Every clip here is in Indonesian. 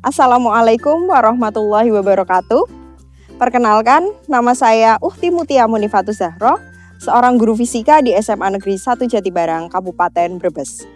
Assalamualaikum warahmatullahi wabarakatuh. Perkenalkan, nama saya Uhti Mutia Munifatus Zahro, seorang guru fisika di SMA Negeri 1 Jatibarang, Kabupaten Brebes.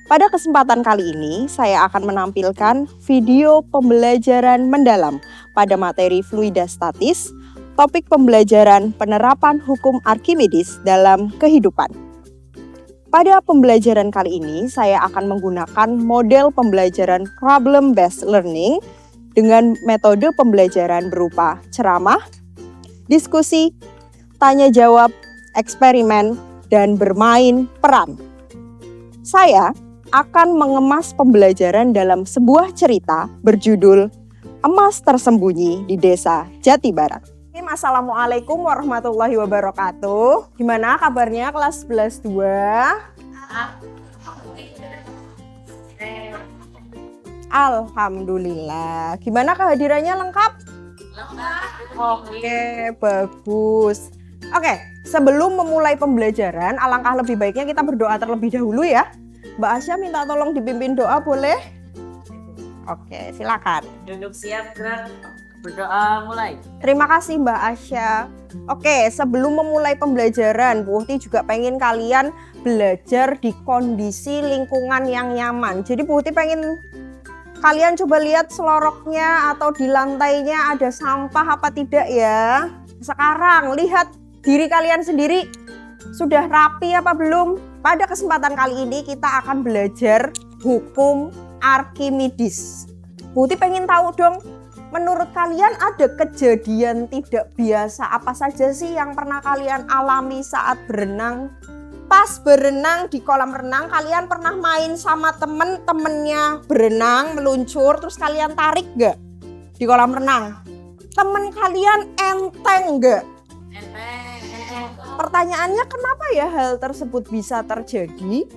Pada kesempatan kali ini, saya akan menampilkan video pembelajaran mendalam pada materi fluida statis, topik pembelajaran penerapan hukum Archimedes dalam kehidupan. Pada pembelajaran kali ini, saya akan menggunakan model pembelajaran problem-based learning dengan metode pembelajaran berupa ceramah, diskusi, tanya jawab, eksperimen, dan bermain peran. Saya akan mengemas pembelajaran dalam sebuah cerita berjudul Emas Tersembunyi di Desa Jatibarang. Assalamualaikum warahmatullahi wabarakatuh. Gimana kabarnya kelas 11 2? Alhamdulillah. Gimana kehadirannya lengkap? Lengkap. Oke, bagus. Oke, sebelum memulai pembelajaran, alangkah lebih baiknya kita berdoa terlebih dahulu ya. Mbak Asya minta tolong dipimpin doa boleh? Oke, silakan. Duduk siap, gerak. Berdoa mulai. Terima kasih Mbak Asya. Oke, sebelum memulai pembelajaran, Bu Uhti juga pengen kalian belajar di kondisi lingkungan yang nyaman. Jadi Bu Uhti pengen kalian coba lihat seloroknya atau di lantainya ada sampah apa tidak ya. Sekarang lihat diri kalian sendiri, sudah rapi apa belum? Pada kesempatan kali ini kita akan belajar hukum Archimedes. Bu Uhti pengen tahu dong, menurut kalian ada kejadian tidak biasa apa saja sih yang pernah kalian alami saat berenang? Pas berenang di kolam renang, kalian pernah main sama temen-temennya berenang, meluncur, terus kalian tarik gak di kolam renang? Temen kalian enteng gak? Enteng. Pertanyaannya kenapa ya hal tersebut bisa terjadi?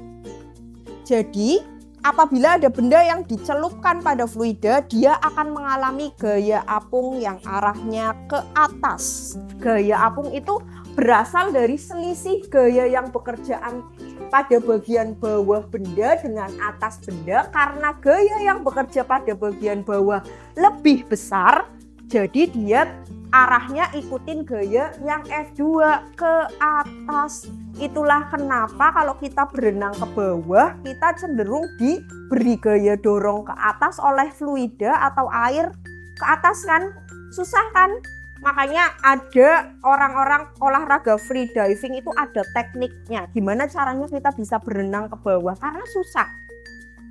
Jadi, apabila ada benda yang dicelupkan pada fluida, dia akan mengalami gaya apung yang arahnya ke atas. Gaya apung itu berasal dari selisih gaya yang bekerjaan pada bagian bawah benda dengan atas benda. Karena gaya yang bekerja pada bagian bawah lebih besar, jadi dia arahnya ikutin gaya yang F2 ke atas. Itulah kenapa kalau kita berenang ke bawah, kita cenderung diberi gaya dorong ke atas oleh fluida atau air ke atas kan. Susah kan? Makanya ada orang-orang olahraga free diving itu ada tekniknya. Gimana caranya kita bisa berenang ke bawah? Karena susah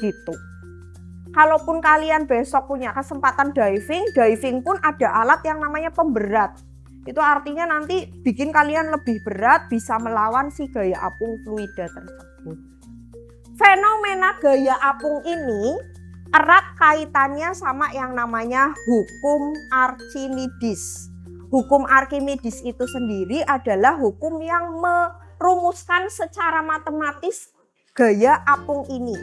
gitu. Kalaupun kalian besok punya kesempatan diving pun ada alat yang namanya pemberat. Itu artinya nanti bikin kalian lebih berat, bisa melawan si gaya apung fluida tersebut. Fenomena gaya apung ini erat kaitannya sama yang namanya hukum Archimedes. Hukum Archimedes itu sendiri adalah hukum yang merumuskan secara matematis gaya apung ini.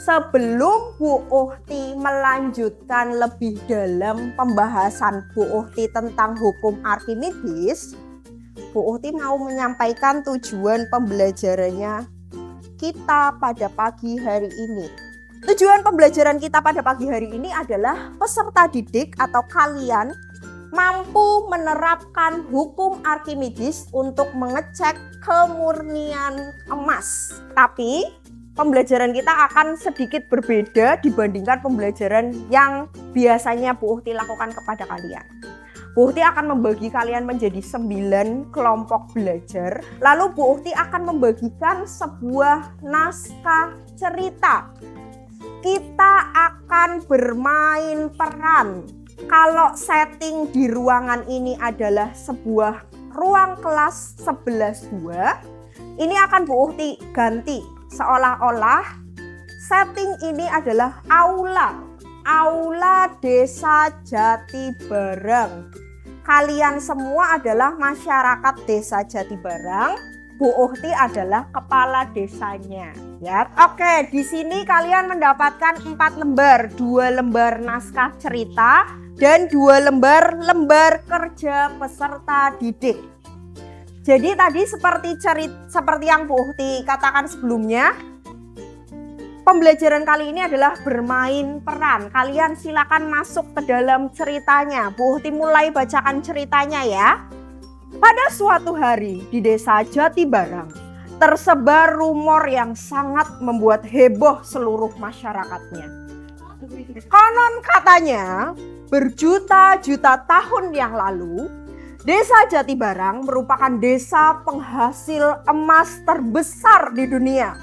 Sebelum Bu Uhti melanjutkan lebih dalam pembahasan Bu Uhti tentang hukum Archimedes, Bu Uhti mau menyampaikan tujuan pembelajarannya kita pada pagi hari ini. Tujuan pembelajaran kita pada pagi hari ini adalah peserta didik atau kalian mampu menerapkan hukum Archimedes untuk mengecek kemurnian emas. Tapi pembelajaran kita akan sedikit berbeda dibandingkan pembelajaran yang biasanya Bu Uhti lakukan kepada kalian. Bu Uhti akan membagi kalian menjadi 9 kelompok belajar. Lalu Bu Uhti akan membagikan sebuah naskah cerita. Kita akan bermain peran. Kalau setting di ruangan ini adalah sebuah ruang kelas 11-2, ini akan Bu Uhti ganti. Seolah-olah setting ini adalah aula Desa Jatibarang. Kalian semua adalah masyarakat Desa Jatibarang. Bu Uhti adalah kepala desanya. Ya, oke. Di sini kalian mendapatkan 4 lembar, 2 lembar naskah cerita dan 2 lembar kerja peserta didik. Jadi tadi seperti yang Bu Uhti katakan sebelumnya, pembelajaran kali ini adalah bermain peran. Kalian silakan masuk ke dalam ceritanya. Bu Uhti mulai bacakan ceritanya ya. Pada suatu hari di desa Jatibarang, tersebar rumor yang sangat membuat heboh seluruh masyarakatnya. Konon katanya, berjuta-juta tahun yang lalu, Desa Jatibarang merupakan desa penghasil emas terbesar di dunia.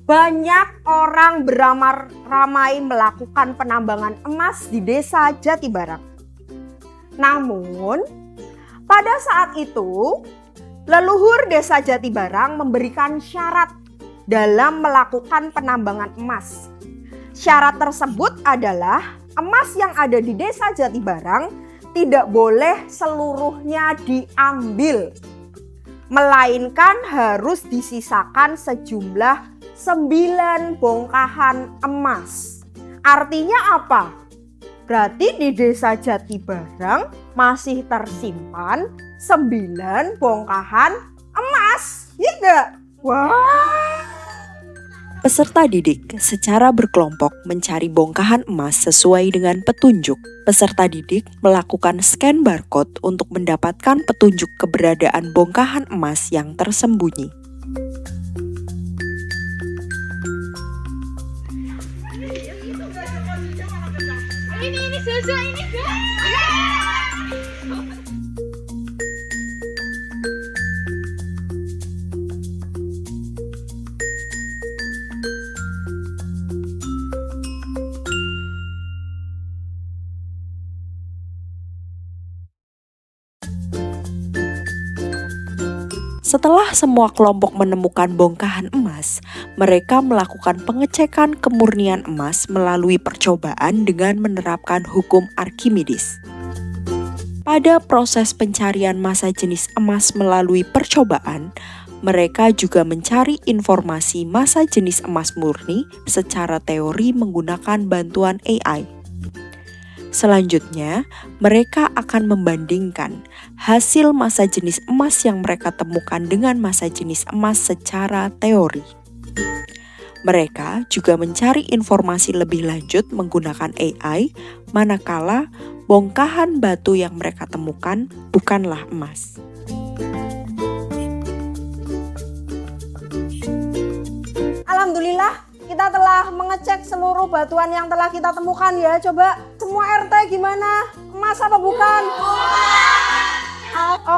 Banyak orang beramai-ramai melakukan penambangan emas di desa Jatibarang. Namun, pada saat itu, leluhur desa Jatibarang memberikan syarat dalam melakukan penambangan emas. Syarat tersebut adalah emas yang ada di desa Jatibarang tidak boleh seluruhnya diambil, melainkan harus disisakan sejumlah 9 bongkahan emas. Artinya apa? Berarti di desa Jatibarang masih tersimpan 9 bongkahan emas, ya enggak? Wah. Peserta didik secara berkelompok mencari bongkahan emas sesuai dengan petunjuk. Peserta didik melakukan scan barcode untuk mendapatkan petunjuk keberadaan bongkahan emas yang tersembunyi. Ini Zaza ini guys. Setelah semua kelompok menemukan bongkahan emas, mereka melakukan pengecekan kemurnian emas melalui percobaan dengan menerapkan hukum Archimedes. Pada proses pencarian massa jenis emas melalui percobaan, mereka juga mencari informasi massa jenis emas murni secara teori menggunakan bantuan AI. Selanjutnya, mereka akan membandingkan hasil massa jenis emas yang mereka temukan dengan massa jenis emas secara teori. Mereka juga mencari informasi lebih lanjut menggunakan AI, manakala bongkahan batu yang mereka temukan bukanlah emas. Alhamdulillah, kita telah mengecek seluruh batuan yang telah kita temukan ya. Coba semua RT gimana? Emas apa bukan?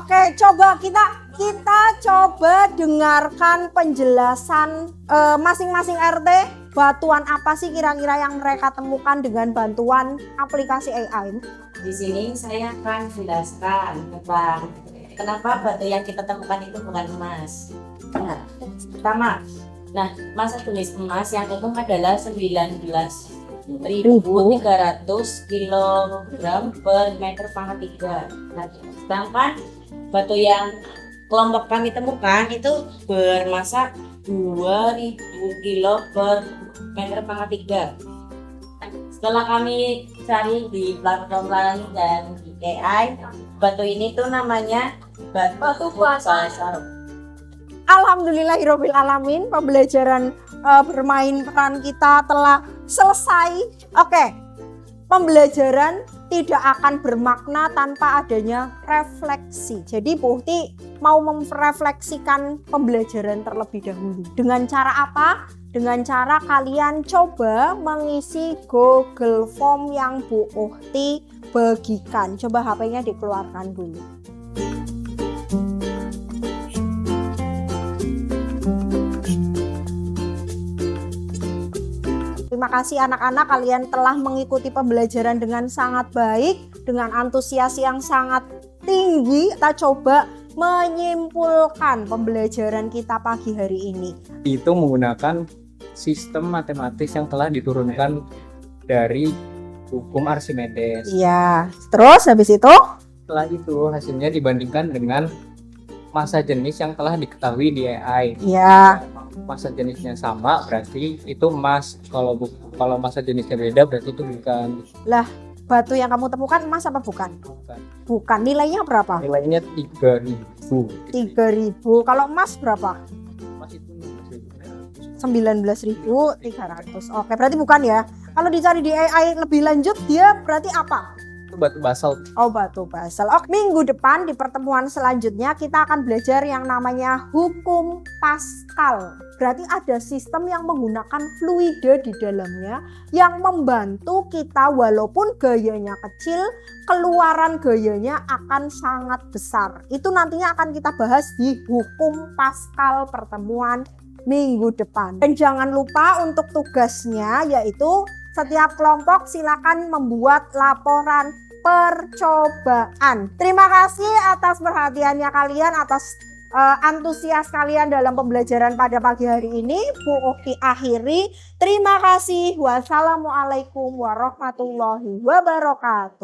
Oke, coba kita coba dengarkan penjelasan masing-masing RT. Batuan apa sih kira-kira yang mereka temukan dengan bantuan aplikasi AI? Di sini saya akan jelaskan tentang kenapa batu yang kita temukan itu bukan emas. Nah, pertama, massa jenis emas yang umum adalah 19.300 kg per meter pangkat 3. Nah, sedangkan batu yang kelompok kami temukan itu bermassa 2.000 kg per meter pangkat 3. Setelah kami cari di platform lain dan di AI, batu ini tuh namanya batu pasar. Alhamdulillahirabbil alamin, pembelajaran bermain peran kita telah selesai. Oke. Pembelajaran tidak akan bermakna tanpa adanya refleksi. Jadi Bu Uhti mau merefleksikan pembelajaran terlebih dahulu. Dengan cara apa? Dengan cara kalian coba mengisi Google Form yang Bu Uhti bagikan. Coba HP-nya dikeluarkan dulu. Terima kasih anak-anak, kalian telah mengikuti pembelajaran dengan sangat baik, dengan antusias yang sangat tinggi. Kita coba menyimpulkan pembelajaran kita pagi hari ini. Itu menggunakan sistem matematis yang telah diturunkan dari hukum Archimedes. Iya, terus habis itu? Setelah itu hasilnya dibandingkan dengan massa jenis yang telah diketahui di AI. Iya. Massa jenisnya sama berarti itu emas. Kalau massa jenisnya beda berarti itu bukan. Lah, batu yang kamu temukan emas apa bukan? Bukan. Nilainya berapa? Nilainya 3.000. 3.000. Kalau emas berapa? Emas itu 19.300. Oke, berarti bukan ya. Kalau dicari di AI lebih lanjut dia berarti apa? Itu batu basalt. Oh, batu basal. Oke, minggu depan di pertemuan selanjutnya kita akan belajar yang namanya hukum Pascal. Berarti ada sistem yang menggunakan fluida di dalamnya yang membantu kita walaupun gayanya kecil, keluaran gayanya akan sangat besar. Itu nantinya akan kita bahas di hukum Pascal pertemuan minggu depan. Dan jangan lupa untuk tugasnya yaitu setiap kelompok silakan membuat laporan percobaan. Terima kasih atas perhatiannya kalian, atas antusias kalian dalam pembelajaran pada pagi hari ini. Bu Uki akhiri. Terima kasih. Wassalamualaikum warahmatullahi wabarakatuh.